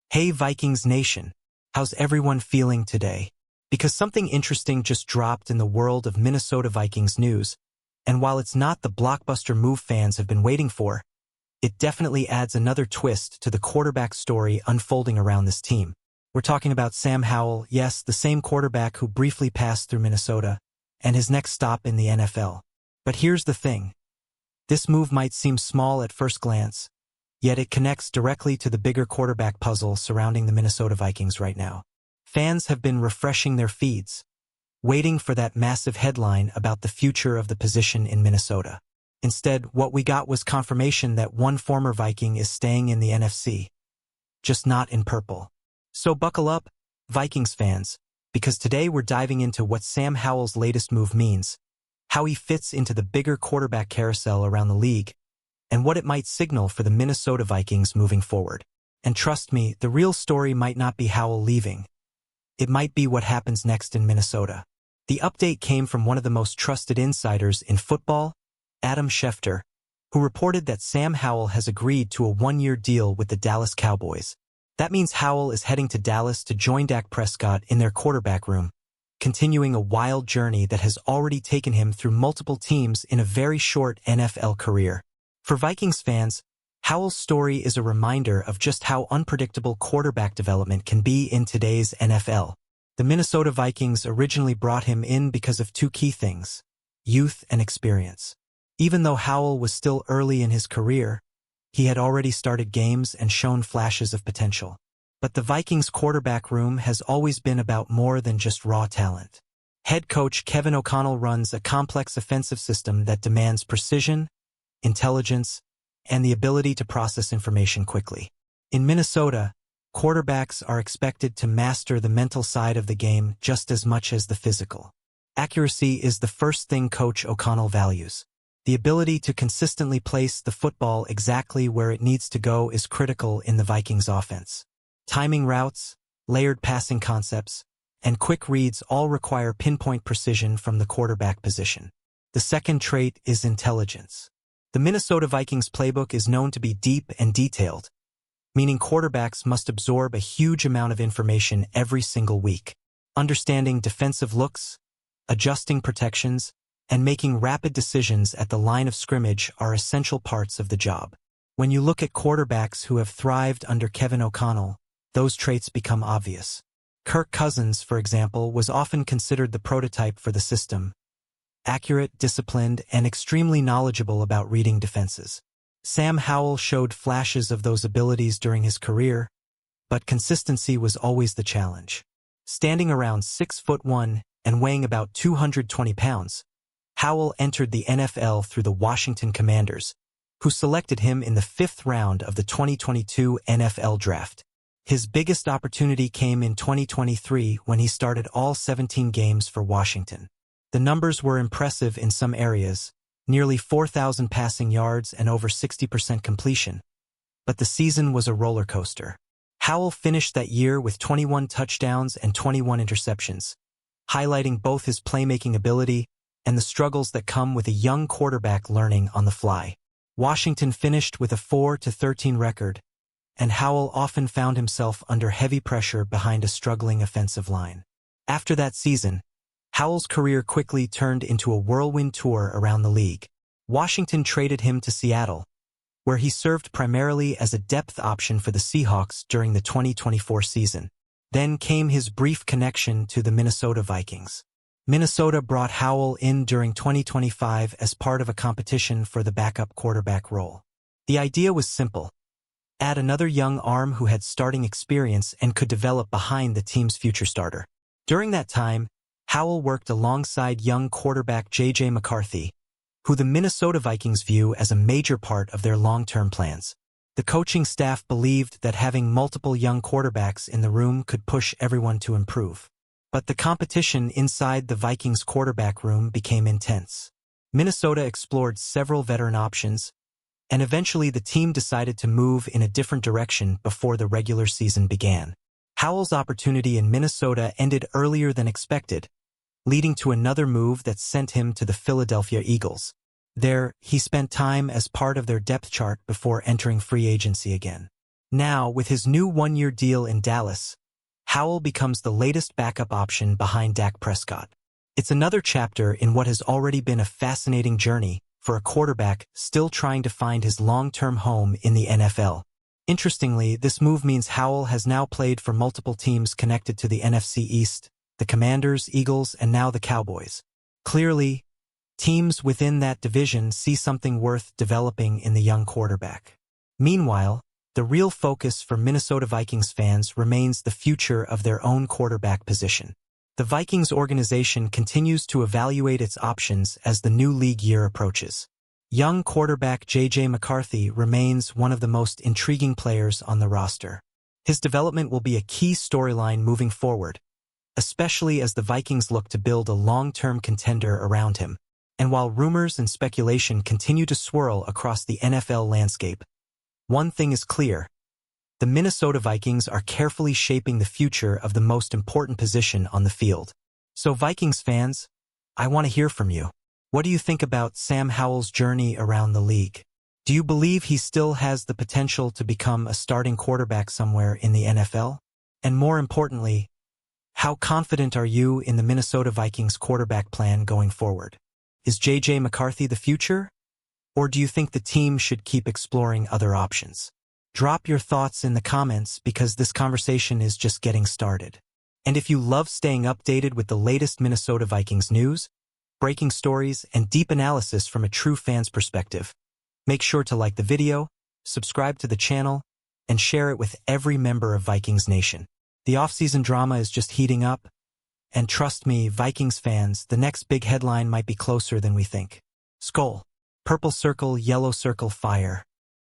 Hey Vikings Nation, how's everyone feeling today? Because something interesting just dropped in the world of Minnesota Vikings news, and while it's not the blockbuster move fans have been waiting for, it definitely adds another twist to the quarterback story unfolding around this team. We're talking about Sam Howell, yes, the same quarterback who briefly passed through Minnesota, and his next stop in the NFL. But here's the thing. This move might seem small at first glance, yet it connects directly to the bigger quarterback puzzle surrounding the Minnesota Vikings right now. Fans have been refreshing their feeds, waiting for that massive headline about the future of the position in Minnesota. Instead, what we got was confirmation that one former Viking is staying in the NFC, just not in purple. So buckle up, Vikings fans, because today we're diving into what Sam Howell's latest move means, how he fits into the bigger quarterback carousel around the league, and what it might signal for the Minnesota Vikings moving forward. And trust me, the real story might not be Howell leaving. It might be what happens next in Minnesota. The update came from one of the most trusted insiders in football, Adam Schefter, who reported that Sam Howell has agreed to a one-year deal with the Dallas Cowboys. That means Howell is heading to Dallas to join Dak Prescott in their quarterback room, continuing a wild journey that has already taken him through multiple teams in a very short NFL career. For Vikings fans, Howell's story is a reminder of just how unpredictable quarterback development can be in today's NFL. The Minnesota Vikings originally brought him in because of two key things: youth and experience. Even though Howell was still early in his career, he had already started games and shown flashes of potential. But the Vikings quarterback room has always been about more than just raw talent. Head coach Kevin O'Connell runs a complex offensive system that demands precision, intelligence, and the ability to process information quickly. In Minnesota, quarterbacks are expected to master the mental side of the game just as much as the physical. Accuracy is the first thing Coach O'Connell values. The ability to consistently place the football exactly where it needs to go is critical in the Vikings offense. Timing routes, layered passing concepts, and quick reads all require pinpoint precision from the quarterback position. The second trait is intelligence. The Minnesota Vikings playbook is known to be deep and detailed, meaning quarterbacks must absorb a huge amount of information every single week. Understanding defensive looks, adjusting protections, and making rapid decisions at the line of scrimmage are essential parts of the job. When you look at quarterbacks who have thrived under Kevin O'Connell, those traits become obvious. Kirk Cousins, for example, was often considered the prototype for the system. Accurate, disciplined, and extremely knowledgeable about reading defenses. Sam Howell showed flashes of those abilities during his career, but consistency was always the challenge. Standing around 6'1" and weighing about 220 pounds, Howell entered the NFL through the Washington Commanders, who selected him in the 5th round of the 2022 NFL Draft. His biggest opportunity came in 2023 when he started all 17 games for Washington. The numbers were impressive in some areas, nearly 4,000 passing yards and over 60% completion, but the season was a roller coaster. Howell finished that year with 21 touchdowns and 21 interceptions, highlighting both his playmaking ability and the struggles that come with a young quarterback learning on the fly. Washington finished with a 4-13 record, and Howell often found himself under heavy pressure behind a struggling offensive line. After that season, Howell's career quickly turned into a whirlwind tour around the league. Washington traded him to Seattle, where he served primarily as a depth option for the Seahawks during the 2024 season. Then came his brief connection to the Minnesota Vikings. Minnesota brought Howell in during 2025 as part of a competition for the backup quarterback role. The idea was simple: add another young arm who had starting experience and could develop behind the team's future starter. During that time, Howell worked alongside young quarterback J.J. McCarthy, who the Minnesota Vikings view as a major part of their long-term plans. The coaching staff believed that having multiple young quarterbacks in the room could push everyone to improve. But the competition inside the Vikings quarterback room became intense. Minnesota explored several veteran options, and eventually the team decided to move in a different direction before the regular season began. Howell's opportunity in Minnesota ended earlier than expected, leading to another move that sent him to the Philadelphia Eagles. There, he spent time as part of their depth chart before entering free agency again. Now, with his new one-year deal in Dallas, Howell becomes the latest backup option behind Dak Prescott. It's another chapter in what has already been a fascinating journey for a quarterback still trying to find his long-term home in the NFL. Interestingly, this move means Howell has now played for multiple teams connected to the NFC East, the Commanders, Eagles, and now the Cowboys. Clearly, teams within that division see something worth developing in the young quarterback. Meanwhile, the real focus for Minnesota Vikings fans remains the future of their own quarterback position. The Vikings organization continues to evaluate its options as the new league year approaches. Young quarterback J.J. McCarthy remains one of the most intriguing players on the roster. His development will be a key storyline moving forward, especially as the Vikings look to build a long-term contender around him. And while rumors and speculation continue to swirl across the NFL landscape, one thing is clear: the Minnesota Vikings are carefully shaping the future of the most important position on the field. So Vikings fans, I want to hear from you. What do you think about Sam Howell's journey around the league? Do you believe he still has the potential to become a starting quarterback somewhere in the NFL? And more importantly, how confident are you in the Minnesota Vikings quarterback plan going forward? Is J.J. McCarthy the future? Or do you think the team should keep exploring other options? Drop your thoughts in the comments because this conversation is just getting started. And if you love staying updated with the latest Minnesota Vikings news, breaking stories, and deep analysis from a true fan's perspective, make sure to like the video, subscribe to the channel, and share it with every member of Vikings Nation. The offseason drama is just heating up, and trust me, Vikings fans, the next big headline might be closer than we think. Skull. Purple circle, yellow circle, fire.